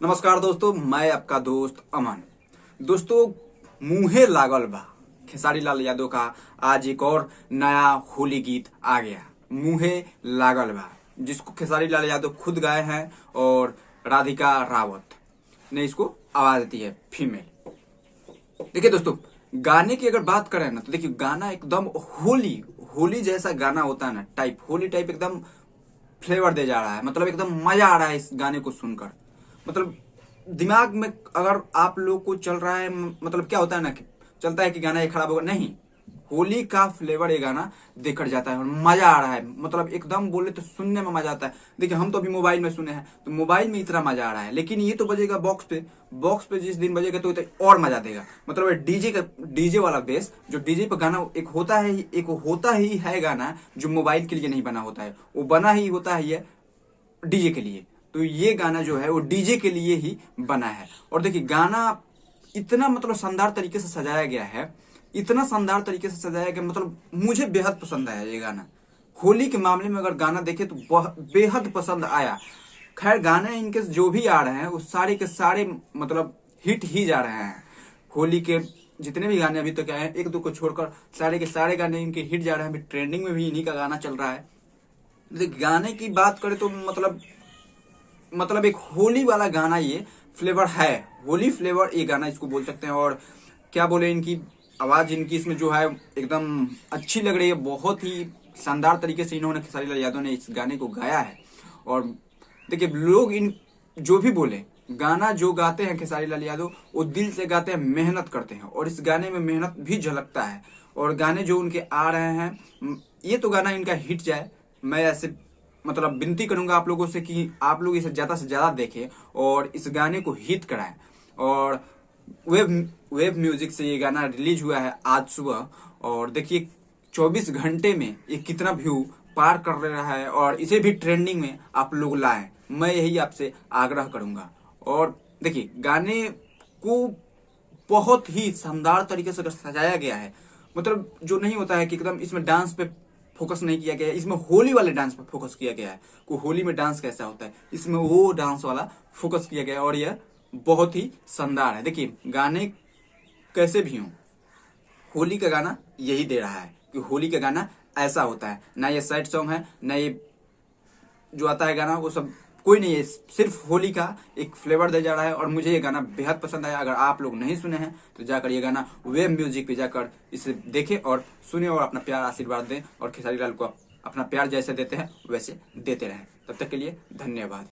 नमस्कार दोस्तों, मैं आपका दोस्त अमन। दोस्तों, मुहे लागल बा खेसारी लाल यादव का आज एक और नया होली गीत आ गया। मुहे लागल बा, जिसको खेसारी लाल यादव खुद गाए हैं और राधिका रावत ने इसको आवाज दी है, फीमेल। देखिए दोस्तों, गाने की अगर बात करें ना तो देखिए गाना एकदम होली होली जैसा गाना होता है ना, टाइप होली टाइप एकदम फ्लेवर दे जा रहा है। मतलब एकदम मजा आ रहा है इस गाने को सुनकर। मतलब दिमाग में अगर आप लोग को चल रहा है, मतलब क्या होता है ना कि चलता है कि गाना ये खराब होगा, नहीं, होली का फ्लेवर ये गाना देकर जाता है और मजा आ रहा है। मतलब एकदम बोले तो सुनने में मजा आता है। देखिए हम तो अभी मोबाइल में सुने हैं तो मोबाइल में इतना मजा आ रहा है, लेकिन ये तो बजेगा बॉक्स पे जिस दिन बजेगा तो और मजा देगा। मतलब डीजे वाला बेस, जो डीजे पे गाना एक होता ही है गाना जो मोबाइल के लिए नहीं बना होता है, वो बना ही होता है ये डीजे के लिए। तो ये गाना जो है वो डीजे के लिए ही बना है। और देखिए गाना इतना मतलब शानदार तरीके से सजाया गया है, इतना शानदार तरीके से सजाया गया, मतलब मुझे बेहद पसंद आया ये गाना। होली के मामले में अगर गाना देखे तो बेहद पसंद आया। खैर गाने इनके जो भी आ रहे हैं वो सारे के सारे मतलब हिट ही जा रहे हैं। होली के जितने भी गाने अभी तक आए हैं, एक दो को छोड़कर सारे के सारे गाने इनके हिट जा रहे हैं। अभी ट्रेंडिंग में भी इन्हीं का गाना चल रहा है। देखिए गाने की बात करें तो मतलब एक होली वाला गाना ये फ्लेवर है, होली फ्लेवर ये गाना इसको बोल सकते हैं। और क्या बोले, इनकी आवाज इनकी इसमें जो है एकदम अच्छी लग रही है। बहुत ही शानदार तरीके से इन्होंने, खेसारी लाल यादव ने इस गाने को गाया है। और देखिए लोग इन जो भी बोले, गाना जो गाते हैं खेसारी लाल यादव वो दिल से गाते हैं, मेहनत करते हैं, और इस गाने में मेहनत भी झलकता है। और गाने जो उनके आ रहे हैं, ये तो गाना इनका हिट जाए, मैं ऐसे मतलब विनती करूंगा आप लोगों से कि आप लोग इसे ज्यादा से ज्यादा देखें और इस गाने को हिट कराएं। और वेब वेब म्यूजिक से ये गाना रिलीज हुआ है आज सुबह, और देखिए 24 घंटे में ये कितना व्यू पार कर रहा है, और इसे भी ट्रेंडिंग में आप लोग लाएं, मैं यही आपसे आग्रह करूंगा। और देखिए गाने को बहुत ही शानदार तरीके से सजाया गया है। मतलब जो नहीं होता है कि एकदम इसमें डांस पे फोकस नहीं किया गया है, इसमें होली वाले डांस पे फोकस किया गया है। को होली में डांस कैसा होता है, इसमें वो डांस वाला फोकस किया गया है, और यह बहुत ही शानदार है। देखिए गाने कैसे भी हों, होली का गाना यही दे रहा है कि होली का गाना ऐसा होता है। ना ये सैड सॉन्ग है, ना ये जो आता है गाना वो सब कोई नहीं है, सिर्फ होली का एक फ्लेवर दे जा रहा है। और मुझे ये गाना बेहद पसंद आया। अगर आप लोग नहीं सुने हैं तो जाकर ये गाना वेब म्यूजिक पे जाकर इसे देखें और सुने, और अपना प्यार आशीर्वाद दें, और खेसारी लाल को अपना प्यार जैसे देते हैं वैसे देते रहें। तब तक के लिए धन्यवाद।